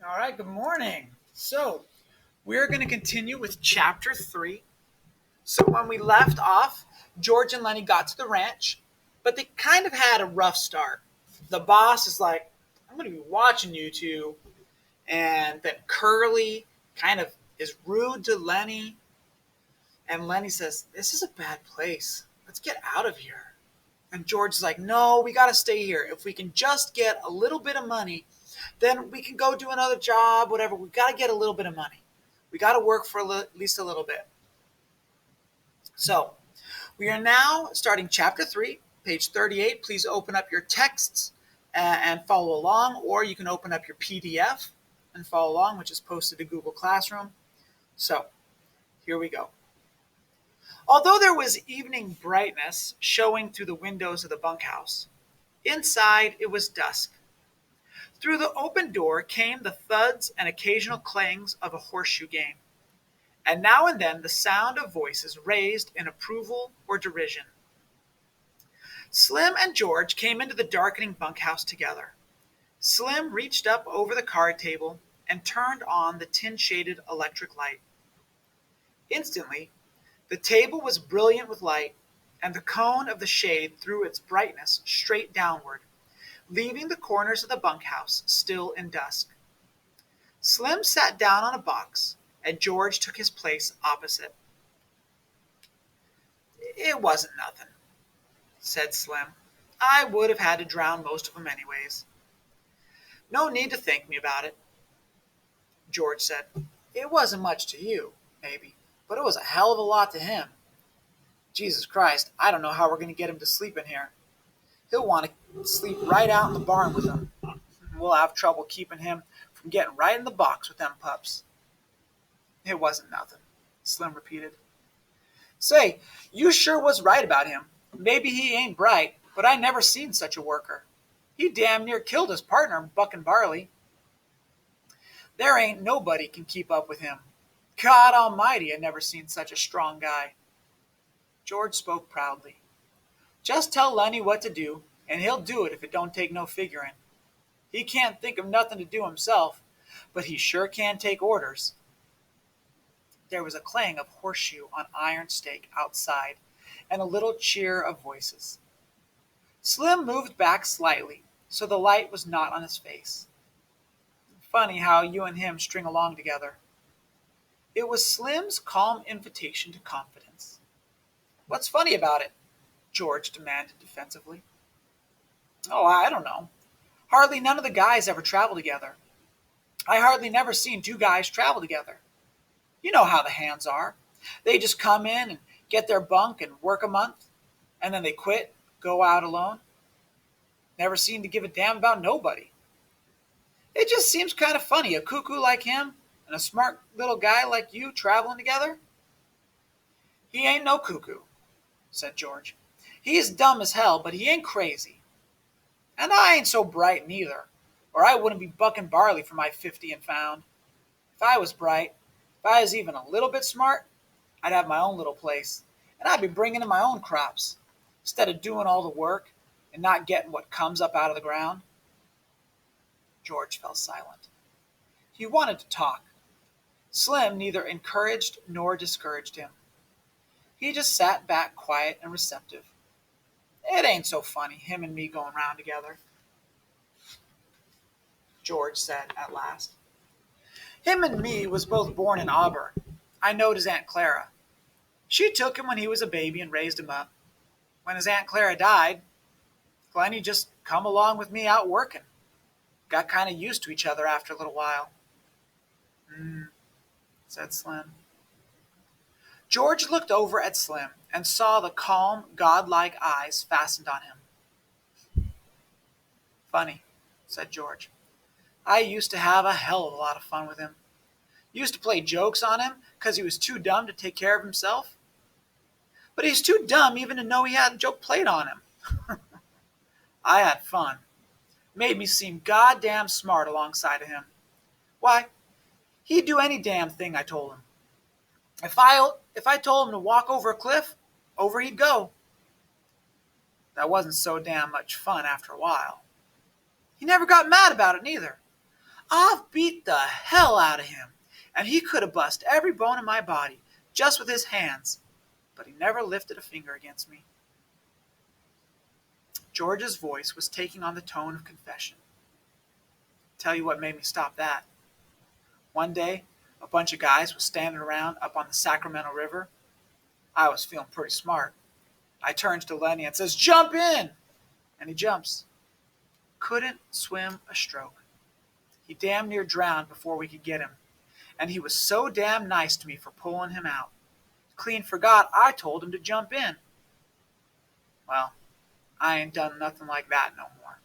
All right, good morning. So, we're going to continue with chapter 3. So, when we left off, George and Lenny got to the ranch, but they kind of had a rough start. The boss is like, I'm going to be watching you two. And then Curly kind of is rude to Lenny. And Lenny says, This is a bad place. Let's get out of here. And George's like, No, we got to stay here. If we can just get a little bit of money, then we can go do another job, whatever. We got to get a little bit of money. We got to work for at least a little bit. So we are now starting chapter 3, page 38. Please open up your texts and follow along, or you can open up your PDF and follow along, which is posted to Google Classroom. So here we go. Although there was evening brightness showing through the windows of the bunkhouse, inside it was dusk. Through the open door came the thuds and occasional clangs of a horseshoe game, and now and then the sound of voices raised in approval or derision. Slim and George came into the darkening bunkhouse together. Slim reached up over the card table and turned on the tin-shaded electric light. Instantly, the table was brilliant with light, and the cone of the shade threw its brightness straight downward, leaving the corners of the bunkhouse still in dusk. Slim sat down on a box, and George took his place opposite. It wasn't nothing, said Slim. I would have had to drown most of them anyways. No need to thank me about it, George said. It wasn't much to you, maybe, but it was a hell of a lot to him. Jesus Christ, I don't know how we're going to get him to sleep in here. He'll want to sleep right out in the barn with them. We'll have trouble keeping him from getting right in the box with them pups. It wasn't nothing, Slim repeated. Say, you sure was right about him. Maybe he ain't bright, but I never seen such a worker. He damn near killed his partner, bucking barley. There ain't nobody can keep up with him. God almighty, I never seen such a strong guy. George spoke proudly. Just tell Lenny what to do, and he'll do it if it don't take no figuring. He can't think of nothing to do himself, but he sure can take orders. There was a clang of horseshoe on iron stake outside, and a little cheer of voices. Slim moved back slightly, so the light was not on his face. Funny how you and him string along together. It was Slim's calm invitation to confidence. What's funny about it? George demanded defensively. Oh, I don't know. Hardly none of the guys ever travel together. I hardly never seen two guys travel together. You know how the hands are. They just come in and get their bunk and work a month, and then they quit, go out alone. Never seem to give a damn about nobody. It just seems kind of funny, a cuckoo like him and a smart little guy like you traveling together. He ain't no cuckoo, said George. He is dumb as hell, but he ain't crazy. And I ain't so bright neither, or I wouldn't be bucking barley for my 50 and found. If I was bright, if I was even a little bit smart, I'd have my own little place, and I'd be bringing in my own crops, instead of doing all the work and not getting what comes up out of the ground. George fell silent. He wanted to talk. Slim neither encouraged nor discouraged him. He just sat back quiet and receptive. It ain't so funny, him and me going round together, George said at last. Him and me was both born in Auburn. I knowed his Aunt Clara. She took him when he was a baby and raised him up. When his Aunt Clara died, Glenny just come along with me out working. Got kind of used to each other after a little while. Said Slim. George looked over at Slim and saw the calm, godlike eyes fastened on him. Funny, said George. I used to have a hell of a lot of fun with him. Used to play jokes on him because he was too dumb to take care of himself. But he's too dumb even to know he had a joke played on him. I had fun. Made me seem goddamn smart alongside of him. Why, he'd do any damn thing I told him. If I told him to walk over a cliff, over he'd go. That wasn't so damn much fun after a while. He never got mad about it neither. I've beat the hell out of him, and he could have bust every bone in my body just with his hands, but he never lifted a finger against me. George's voice was taking on the tone of confession. Tell you what made me stop that. One day, a bunch of guys was standing around up on the Sacramento River. I was feeling pretty smart. I turns to Lenny and says, "Jump in!" And he jumps. Couldn't swim a stroke. He damn near drowned before we could get him. And he was so damn nice to me for pulling him out. Clean forgot I told him to jump in. Well, I ain't done nothing like that no more.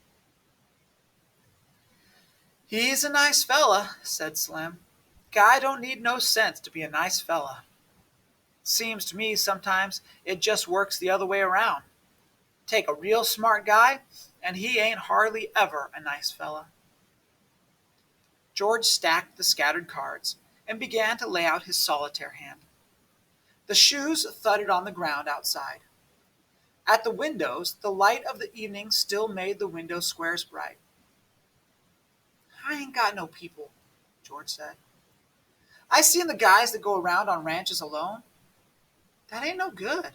"He's a nice fella," said Slim. "Guy don't need no sense to be a nice fella. Seems to me sometimes it just works the other way around. Take a real smart guy, and he ain't hardly ever a nice fella." George stacked the scattered cards and began to lay out his solitaire hand. The shoes thudded on the ground outside. At the windows, the light of the evening still made the window squares bright. "I ain't got no people," George said. "I seen the guys that go around on ranches alone. That ain't no good.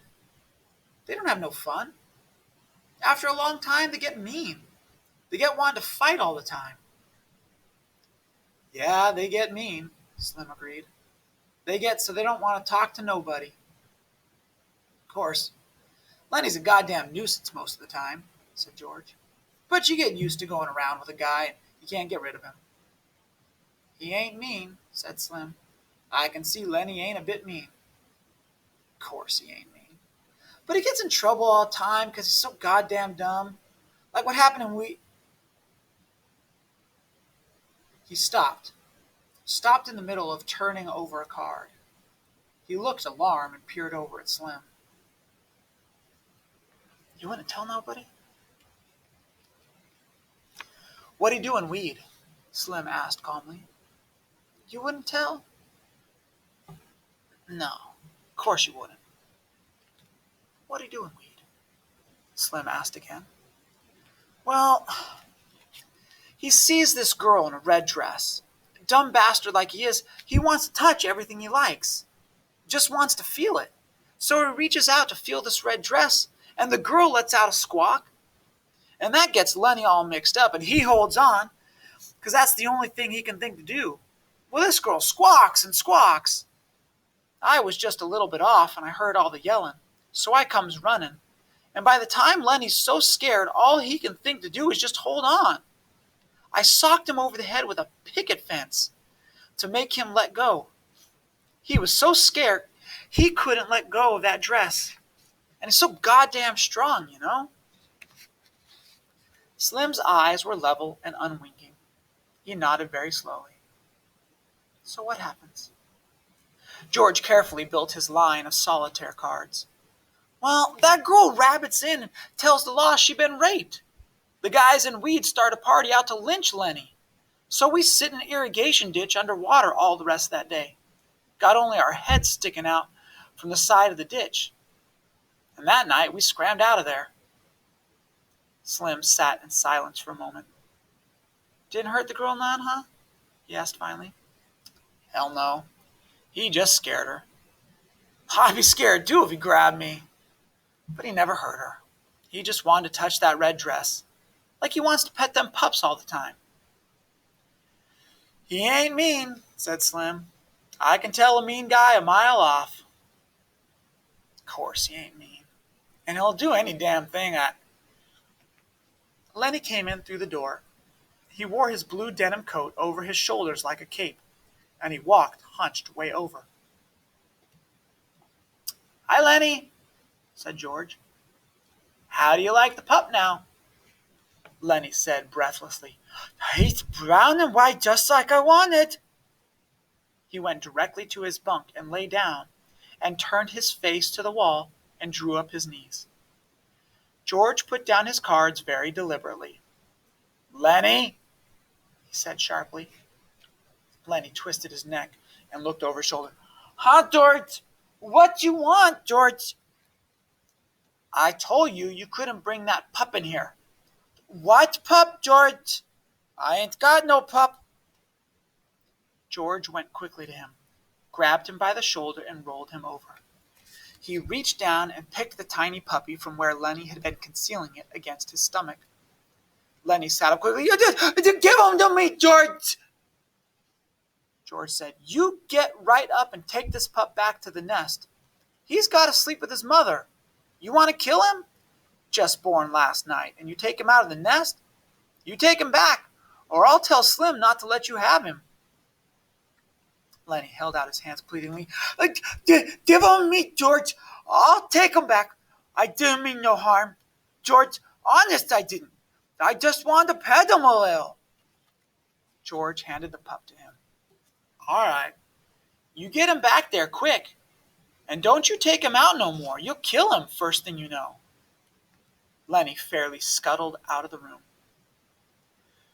They don't have no fun. After a long time, they get mean. They get wanting to fight all the time." "Yeah, they get mean," Slim agreed. "They get so they don't want to talk to nobody. Of course, Lenny's a goddamn nuisance most of the time," said George. "But you get used to going around with a guy and you can't get rid of him." "He ain't mean," said Slim. "I can see Lenny ain't a bit mean." "Of course he ain't mean. But he gets in trouble all the time because he's so goddamn dumb. Like what happened in He stopped in the middle of turning over a card. He looked alarmed and peered over at Slim. "You wouldn't tell nobody?" "What'd he do in Weed?" Slim asked calmly. "You wouldn't tell?" "No, of course you wouldn't." "What'd he do in Weed?" Slim asked again. "Well, he sees this girl in a red dress. Dumb bastard like he is, he wants to touch everything he likes. Just wants to feel it. So he reaches out to feel this red dress, and the girl lets out a squawk. And that gets Lenny all mixed up, and he holds on, because that's the only thing he can think to do. Well, this girl squawks and squawks. I was just a little bit off, and I heard all the yelling. So I comes running. And by the time Lenny's so scared, all he can think to do is just hold on. I socked him over the head with a picket fence to make him let go. He was so scared, he couldn't let go of that dress. And he's so goddamn strong, you know?" Slim's eyes were level and unwinking. He nodded very slowly. "So what happens?" George carefully built his line of solitaire cards. "Well, that girl rabbits in and tells the law she been raped. The guys in Weed start a party out to lynch Lenny. So we sit in an irrigation ditch underwater all the rest of that day. Got only our heads sticking out from the side of the ditch. And that night we scrammed out of there." Slim sat in silence for a moment. "Didn't hurt the girl none, huh?" he asked finally. "Hell no. He just scared her. I'd be scared too if he grabbed me. But he never hurt her. He just wanted to touch that red dress. Like he wants to pet them pups all the time." "He ain't mean," said Slim. "I can tell a mean guy a mile off." "Of course he ain't mean. And he'll do any damn thing Lenny came in through the door. He wore his blue denim coat over his shoulders like a cape, and he walked hunched way over. "Hi, Lenny," said George. "How do you like the pup now?" Lenny said breathlessly. "He's brown and white just like I wanted." He went directly to his bunk and lay down and turned his face to the wall and drew up his knees. George put down his cards very deliberately. "Lenny," he said sharply. Lenny twisted his neck and looked over his shoulder. "Huh, George? What you want, George?" "I told you you couldn't bring that pup in here." "What pup, George?" "I ain't got no pup." George went quickly to him, grabbed him by the shoulder, and rolled him over. He reached down and picked the tiny puppy from where Lenny had been concealing it against his stomach. Lenny sat up quickly. "Give him to me, George!" George said, "You get right up and take this pup back to the nest. He's got to sleep with his mother. You want to kill him? Just born last night, and you take him out of the nest? You take him back, or I'll tell Slim not to let you have him." Lenny held out his hands pleadingly. "Give him to me, George. I'll take him back. I didn't mean no harm. George, honest I didn't. I just wanted to pet him a little." George handed the pup to him. "All right. You get him back there quick. And don't you take him out no more. You'll kill him first thing you know." Lenny fairly scuttled out of the room.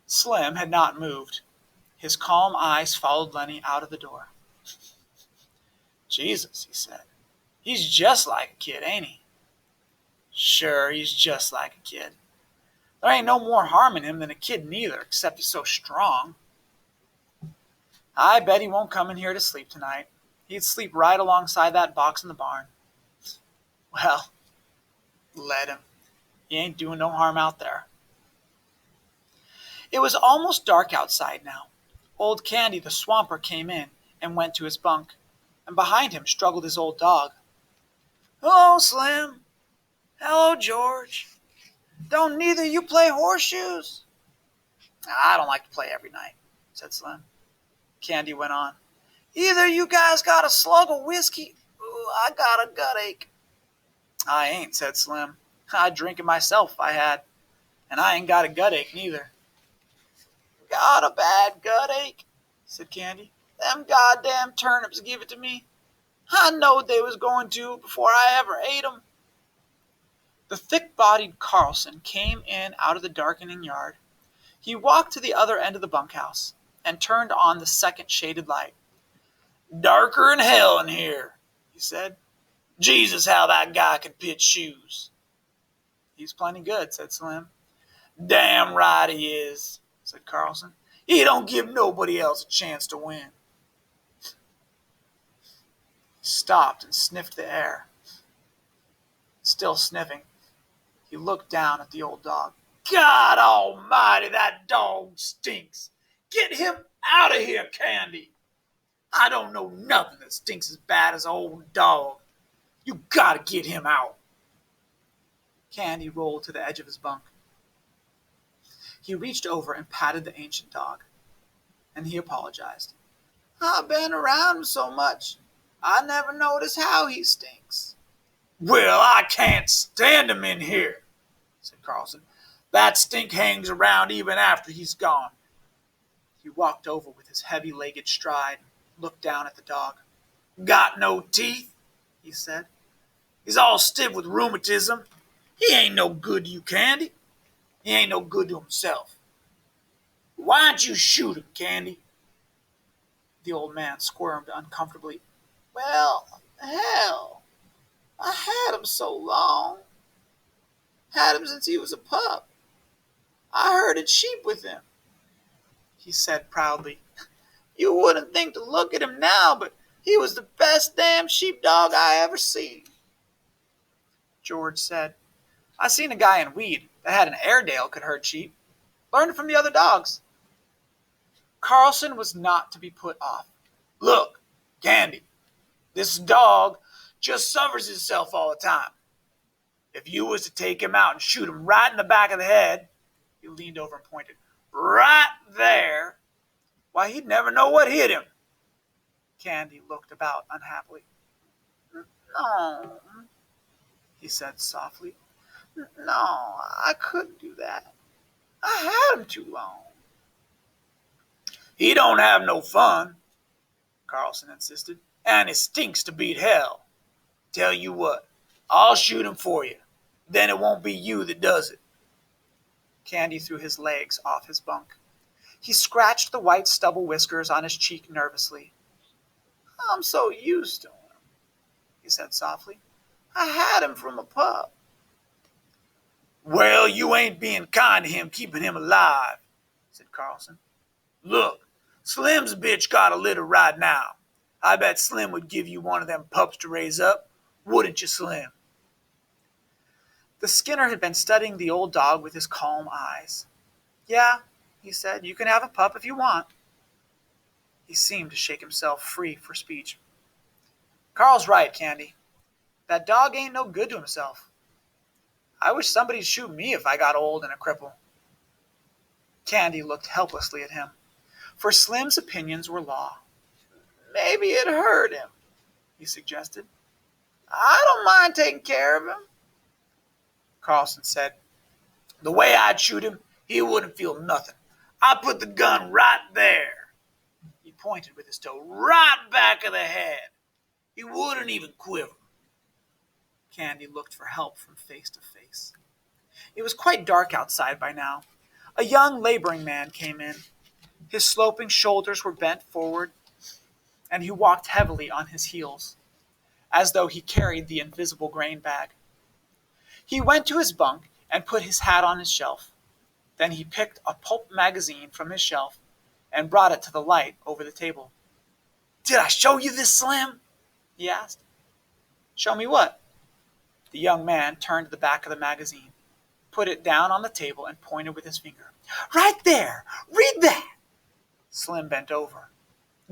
Slim had not moved. His calm eyes followed Lenny out of the door. "Jesus," he said. "He's just like a kid, ain't he?" "Sure, he's just like a kid. There ain't no more harm in him than a kid neither, except he's so strong. I bet he won't come in here to sleep tonight. He'd sleep right alongside that box in the barn." "Well, let him. He ain't doing no harm out there." It was almost dark outside now. Old Candy the swamper came in and went to his bunk, and behind him struggled his old dog. "Hello, Slim. Hello, George. Don't neither you play horseshoes?" "I don't like to play every night," said Slim. Candy went on. "Either you guys got a slug of whiskey? Ooh, I got a gut ache." "I ain't," said Slim. "I'd drink it myself if I had. And I ain't got a gut ache neither." "Got a bad gut ache?" said Candy. "Them goddamn turnips give it to me. I knowed they was going to before I ever ate 'em." The thick-bodied Carlson came in out of the darkening yard. He walked to the other end of the bunkhouse and turned on the second shaded light. "Darker'n hell in here," he said. "Jesus, how that guy can pitch shoes." "He's plenty good," said Slim. "Damn right he is," said Carlson. "He don't give nobody else a chance to win." He stopped and sniffed the air. Still sniffing, he looked down at the old dog. "God almighty, that dog stinks. Get him out of here, Candy. I don't know nothing that stinks as bad as an old dog. You gotta get him out." Candy rolled to the edge of his bunk. He reached over and patted the ancient dog, and he apologized. "I've been around him so much, I never noticed how he stinks." "Well, I can't stand him in here," said Carlson. "That stink hangs around even after he's gone." He walked over with his heavy-legged stride and looked down at the dog. "Got no teeth," he said. "He's all stiff with rheumatism. He ain't no good to you, Candy. He ain't no good to himself. Why don't you shoot him, Candy?" The old man squirmed uncomfortably. "Well, hell, I had him so long. Had him since he was a pup. I herded sheep with him," he said proudly. "You wouldn't think to look at him now, but he was the best damn sheepdog I ever seen." George said, "I seen a guy in Weed that had an Airedale could herd sheep. Learned it from the other dogs." Carlson was not to be put off. "Look, Candy, this dog just suffers himself all the time. If you was to take him out and shoot him right in the back of the head," he leaned over and pointed, "right there, why, he'd never know what hit him." Candy looked about unhappily. "No," he said softly. "No, I couldn't do that. I had him too long." "He don't have no fun," Carlson insisted, "and it stinks to beat hell. Tell you what, I'll shoot him for you. Then it won't be you that does it." Candy threw his legs off his bunk. He scratched the white stubble whiskers on his cheek nervously. "I'm so used to him," he said softly. "I had him from a pup." "Well, you ain't being kind to him keeping him alive," said Carlson. "Look, Slim's bitch got a litter right now. I bet Slim would give you one of them pups to raise up. Wouldn't you, Slim? The Skinner had been studying the old dog with his calm eyes. Yeah, he said, you can have a pup if you want. He seemed to shake himself free for speech. Carl's right, Candy. That dog ain't no good to himself. I wish somebody'd shoot me if I got old and a cripple. Candy looked helplessly at him, for Slim's opinions were law. Maybe it hurt him, he suggested. I don't mind taking care of him. Carlson said, The way I'd shoot him, he wouldn't feel nothing. I'd put the gun right there. He pointed with his toe, right back of the head. He wouldn't even quiver. Candy looked for help from face to face. It was quite dark outside by now. A young laboring man came in. His sloping shoulders were bent forward, and he walked heavily on his heels, as though he carried the invisible grain bag. He went to his bunk and put his hat on his shelf. Then he picked a pulp magazine from his shelf and brought it to the light over the table. Did I show you this, Slim? He asked. Show me what? The young man turned to the back of the magazine, put it down on the table, and pointed with his finger. Right there! Read that! Slim bent over.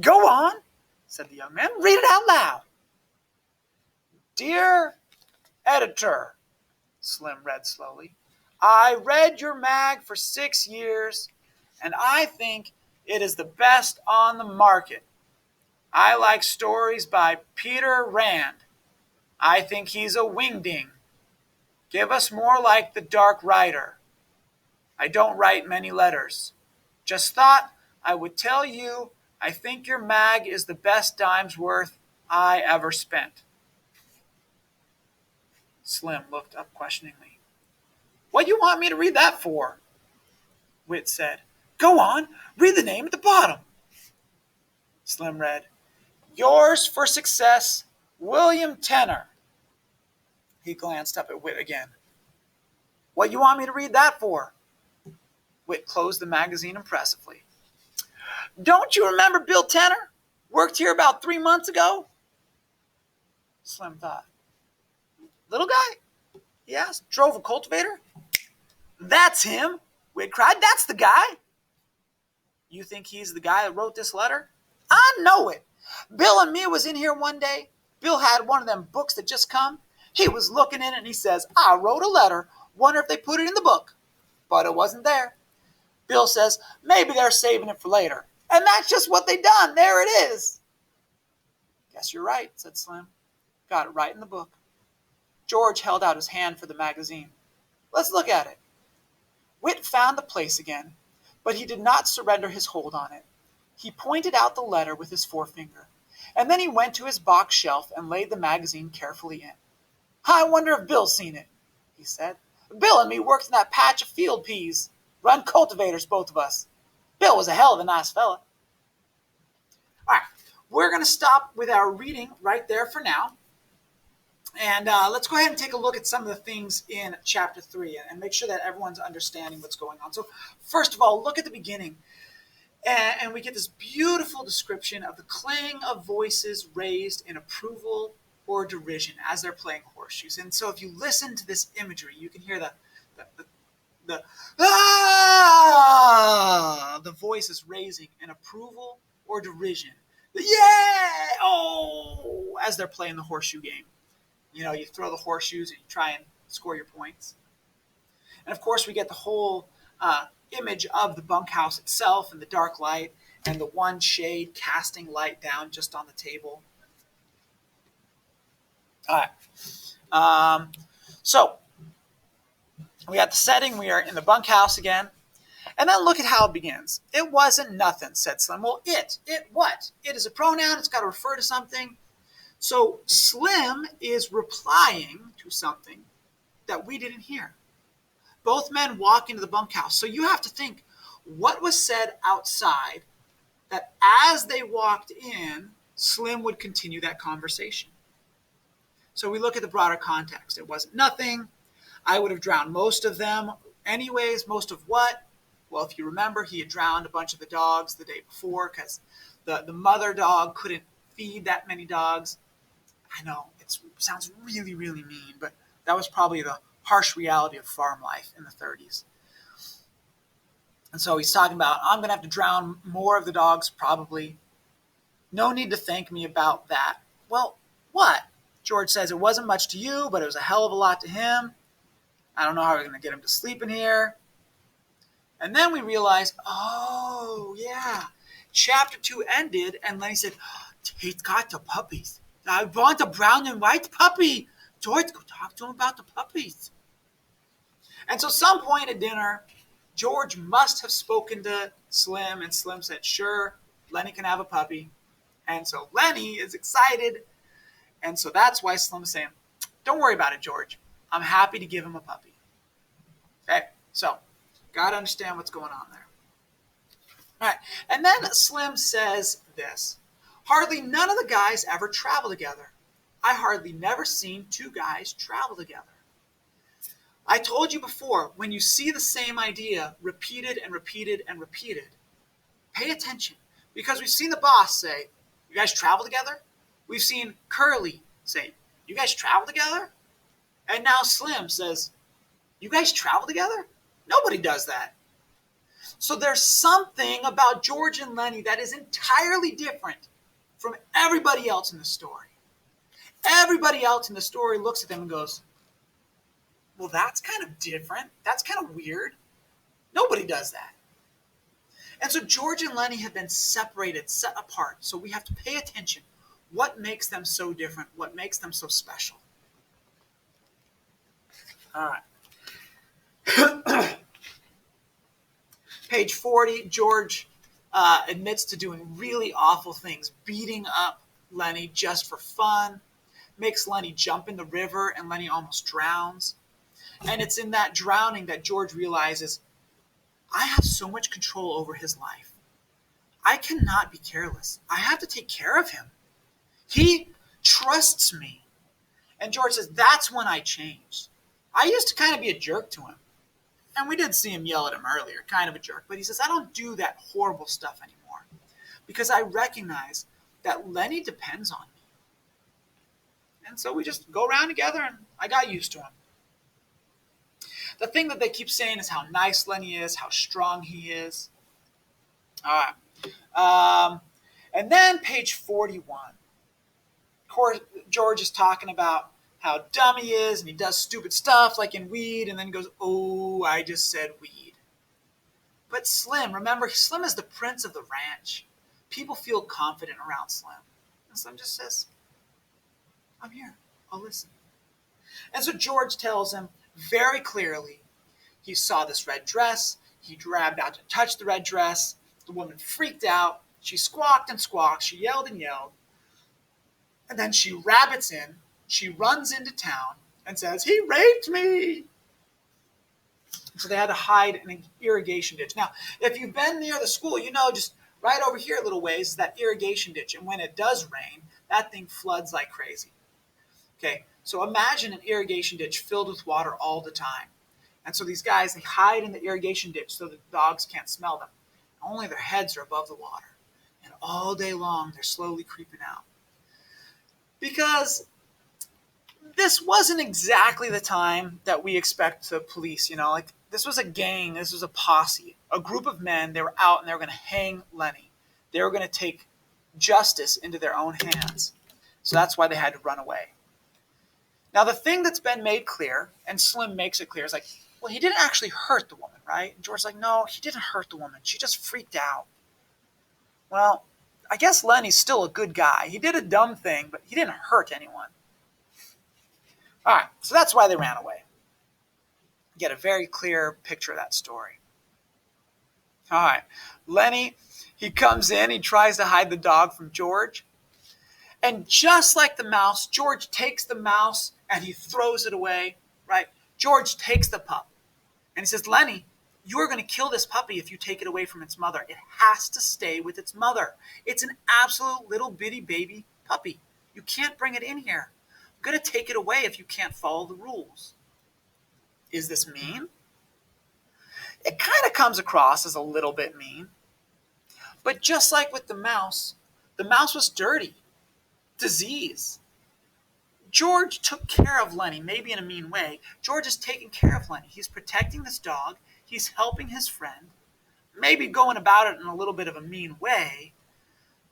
Go on, said the young man. Read it out loud. Dear Editor, Slim read slowly, I read your mag for 6 years, and I think it is the best on the market. I like stories by Peter Rand. I think he's a wingding. Give us more like the Dark Rider. I don't write many letters. Just thought I would tell you I think your mag is the best dime's worth I ever spent. Slim looked up questioningly. What do you want me to read that for? Whit said. Go on, read the name at the bottom. Slim read, Yours for Success, William Tenner. He glanced up at Whit again. What do you want me to read that for? Whit closed the magazine impressively. Don't you remember Bill Tenner? Worked here about 3 months ago? Slim thought. Little guy? He asked. Drove a cultivator? That's him, Whit cried. That's the guy. You think he's the guy that wrote this letter? I know it. Bill and me was in here one day. Bill had one of them books that just come. He was looking in it and he says, I wrote a letter. Wonder if they put it in the book. But it wasn't there. Bill says, maybe they're saving it for later. And that's just what they done. There it is. Guess you're right, said Slim. Got it right in the book. George held out his hand for the magazine. Let's look at it. Whit found the place again, but he did not surrender his hold on it. He pointed out the letter with his forefinger, and then he went to his box shelf and laid the magazine carefully in. I wonder if Bill's seen it, he said. Bill and me worked in that patch of field peas. Run cultivators, both of us. Bill was a hell of a nice fella. All right, we're going to stop with our reading right there for now. And let's go ahead and take a look at some of the things in Chapter 3 and make sure that everyone's understanding what's going on. So first of all, look at the beginning. And we get this beautiful description of the clang of voices raised in approval or derision as they're playing horseshoes. And so if you listen to this imagery, you can hear the voices raising in approval or derision. The yeah! Oh! As they're playing the horseshoe game. You know, you throw the horseshoes and you try and score your points. And of course, we get the whole image of the bunkhouse itself and the dark light and the one shade casting light down just on the table. All right. So we got the setting. We are in the bunkhouse again. And then look at how it begins. It wasn't nothing, said Slim. Well, it what? It is a pronoun. It's got to refer to something. So Slim is replying to something that we didn't hear. Both men walk into the bunkhouse. So you have to think, what was said outside that as they walked in, Slim would continue that conversation? So we look at the broader context. It wasn't nothing. I would have drowned most of them. Anyways, most of what? Well, if you remember, he had drowned a bunch of the dogs the day before because the mother dog couldn't feed that many dogs. I know, it sounds really, really mean, but that was probably the harsh reality of farm life in the 30s. And so he's talking about, I'm going to have to drown more of the dogs, probably. No need to thank me about that. Well, what? George says, it wasn't much to you, but it was a hell of a lot to him. I don't know how we're going to get him to sleep in here. And then we realize, oh, yeah. Chapter 2 ended, and Lenny said, Tate's got the puppies. I want a brown and white puppy. George, go talk to him about the puppies. And so some point at dinner, George must have spoken to Slim, and Slim said, sure, Lenny can have a puppy. And so Lenny is excited. And so that's why Slim's saying, don't worry about it, George. I'm happy to give him a puppy. Okay, so got to understand what's going on there. All right, and then Slim says this. Hardly none of the guys ever travel together. I hardly never seen two guys travel together. I told you before, when you see the same idea repeated and repeated and repeated, pay attention. Because we've seen the boss say, you guys travel together? We've seen Curly say, you guys travel together? And now Slim says, you guys travel together? Nobody does that. So there's something about George and Lenny that is entirely different from everybody else in the story. Everybody else in the story looks at them and goes, well, that's kind of different. That's kind of weird. Nobody does that. And so George and Lenny have been separated, set apart. So we have to pay attention. What makes them so different? What makes them so special? All right. Page 40, George admits to doing really awful things, beating up Lenny just for fun, makes Lenny jump in the river, and Lenny almost drowns. And it's in that drowning that George realizes, I have so much control over his life. I cannot be careless. I have to take care of him. He trusts me. And George says, that's when I changed. I used to kind of be a jerk to him. And we did see him yell at him earlier, kind of a jerk. But he says, I don't do that horrible stuff anymore. Because I recognize that Lenny depends on me. And so we just go around together, and I got used to him. The thing that they keep saying is how nice Lenny is, how strong he is. All right. And then page 41. Of course, George is talking about how dumb he is, and he does stupid stuff like in Weed, and then he goes, oh, I just said weed. But Slim, remember, Slim is the prince of the ranch. People feel confident around Slim. And Slim just says, I'm here. I'll listen. And so George tells him very clearly, he saw this red dress. He grabbed out to touch the red dress. The woman freaked out. She squawked and squawked. She yelled and yelled. And then she rabbits in. She runs into town and says, he raped me. So they had to hide in an irrigation ditch. Now, if you've been near the school, you know just right over here a little ways is that irrigation ditch. And when it does rain, that thing floods like crazy. Okay, so imagine an irrigation ditch filled with water all the time. And so these guys, they hide in the irrigation ditch so the dogs can't smell them. Only their heads are above the water. And all day long, they're slowly creeping out. Because this wasn't exactly the time that we expect the police, like this was a gang, this was a posse, a group of men. They were out and they were going to hang Lenny. They were going to take justice into their own hands. So that's why they had to run away. Now, the thing that's been made clear, and Slim makes it clear, is like, well, he didn't actually hurt the woman, right? And George's like, no, he didn't hurt the woman. She just freaked out. Well, I guess Lenny's still a good guy. He did a dumb thing, but he didn't hurt anyone. All right, so that's why they ran away. Get a very clear picture of that story. All right, Lenny, he comes in, he tries to hide the dog from George. And just like the mouse, George takes the mouse and he throws it away, right? George takes the pup and he says, Lenny, you are going to kill this puppy if you take it away from its mother. It has to stay with its mother. It's an absolute little bitty baby puppy. You can't bring it in here. I'm going to take it away if you can't follow the rules. Is this mean? It kind of comes across as a little bit mean. But just like with the mouse was dirty, disease. George took care of Lenny, maybe in a mean way. George is taking care of Lenny. He's protecting this dog. He's helping his friend. Maybe going about it in a little bit of a mean way,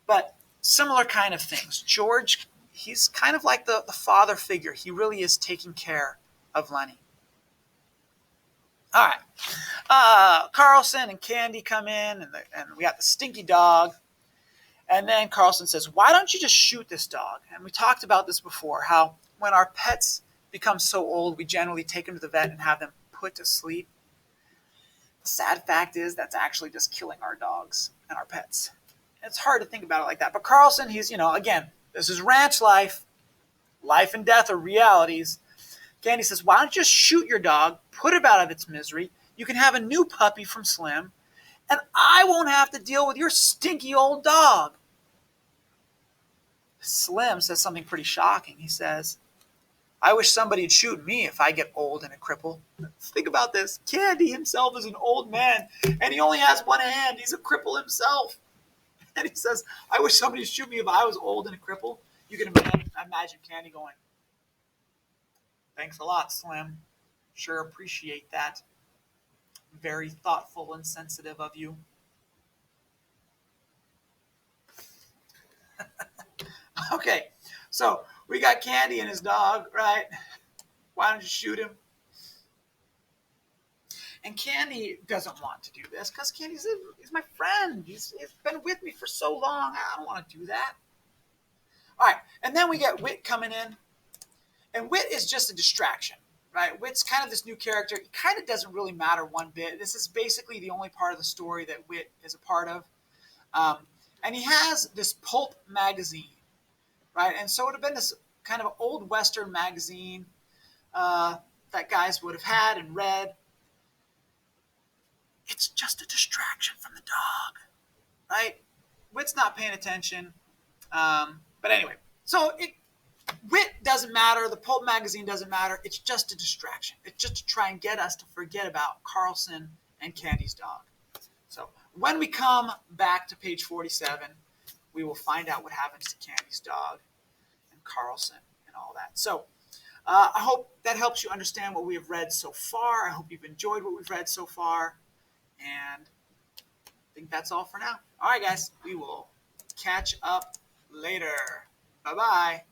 but similar kind of things. George, he's kind of like the father figure. He really is taking care of Lenny. All right. Carlson and Candy come in, and we got the stinky dog. And then Carlson says, why don't you just shoot this dog? And we talked about this before, how when our pets become so old, we generally take them to the vet and have them put to sleep. The sad fact is that's actually just killing our dogs and our pets. It's hard to think about it like that. But Carlson, he's, again, this is ranch life. Life and death are realities. Candy says, why don't you just shoot your dog, put it out of its misery. You can have a new puppy from Slim, and I won't have to deal with your stinky old dog. Slim says something pretty shocking. He says, I wish somebody would shoot me if I get old and a cripple. Think about this. Candy himself is an old man, and he only has one hand. He's a cripple himself. And he says, I wish somebody would shoot me if I was old and a cripple. You can imagine Candy going, thanks a lot, Slim. Sure appreciate that. Very thoughtful and sensitive of you. Okay, so we got Candy and his dog, right? Why don't you shoot him? And Candy doesn't want to do this because he's my friend. He's been with me for so long. I don't want to do that. All right, and then we get Whit coming in. And Whit is just a distraction, right? Whit's kind of this new character. He kind of doesn't really matter one bit. This is basically the only part of the story that Whit is a part of. And he has this pulp magazine, right? And so it would have been this kind of old Western magazine that guys would have had and read. It's just a distraction from the dog, right? Whit's not paying attention. But anyway, so Whit doesn't matter. The pulp magazine doesn't matter. It's just a distraction. It's just to try and get us to forget about Carlson and Candy's dog. So when we come back to page 47, we will find out what happens to Candy's dog and Carlson and all that. So I hope that helps you understand what we have read so far. I hope you've enjoyed what we've read so far. And I think that's all for now. All right, guys. We will catch up later. Bye-bye.